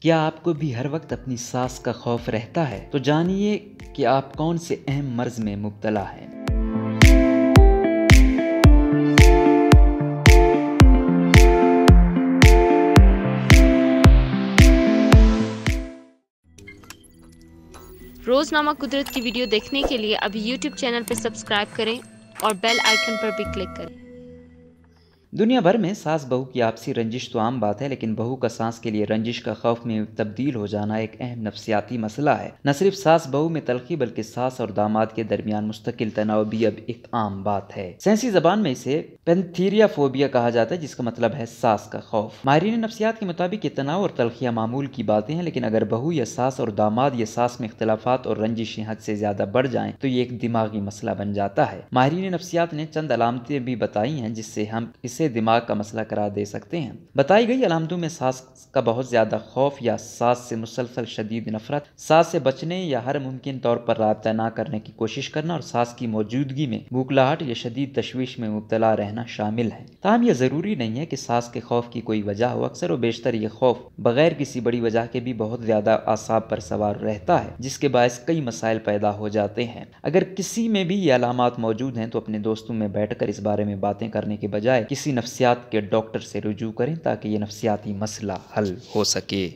کیا آپ کو بھی ہر وقت اپنی سانس کا خوف رہتا ہے؟ تو جانیے کہ آپ کون سے اہم مرض میں مبتلا ہیں۔ روزنامہ قدرت کی ویڈیو دیکھنے کے لیے ابھی یوٹیوب چینل پر سبسکرائب کریں اور بیل آئیکن پر بھی کلک کریں۔ دنیا بھر میں ساس بہو کی آپسی رنجش تو عام بات ہے، لیکن بہو کا ساس کے لیے رنجش کا خوف میں تبدیل ہو جانا ایک اہم نفسیاتی مسئلہ ہے۔ نہ صرف ساس بہو میں تلخی بلکہ ساس اور داماد کے درمیان مستقل تناؤ بھی اب ایک عام بات ہے۔ سائنسی زبان میں اسے پینتھیریا فوبیا کہا جاتا ہے، جس کا مطلب ہے ساس کا خوف۔ ماہرین نفسیات کے مطابق یہ تناؤ اور تلخیاں معمول کی باتیں ہیں، لیکن اگر بہو یا ساس اور داماد یا ساس میں اختلافات اور رنجشیں حد سے زیادہ بڑھ جائیں تو یہ ایک دماغی مسئلہ بن جاتا ہے۔ ماہرین نفسیات نے چند علامتیں بھی بتائی ہیں جس سے ہم اسے دماغ کا مسئلہ قرار دے سکتے ہیں۔ بتائی گئی علامتوں میں ساس کا بہت زیادہ خوف یا ساس سے مسلسل شدید نفرت، ساس سے بچنے یا ہر ممکن طور پر رابطہ نہ کرنے کی کوشش کرنا اور ساس کی موجودگی میں بھوکلاہٹ یا شدید تشویش میں مبتلا رہنا شامل ہے۔ تاہم یہ ضروری نہیں ہے کہ ساس کے خوف کی کوئی وجہ ہو، اکثر و بیشتر یہ خوف بغیر کسی بڑی وجہ کے بھی بہت زیادہ اعصاب پر سوار رہتا ہے، جس کے باعث کئی مسائل پیدا ہو جاتے ہیں۔ اگر کسی میں بھی یہ علامات موجود ہیں تو اپنے دوستوں میں بیٹھ کر اس بارے میں باتیں کرنے کے بجائے کسی نفسیات کے ڈاکٹر سے رجوع کریں تاکہ یہ نفسیاتی مسئلہ حل ہو سکے۔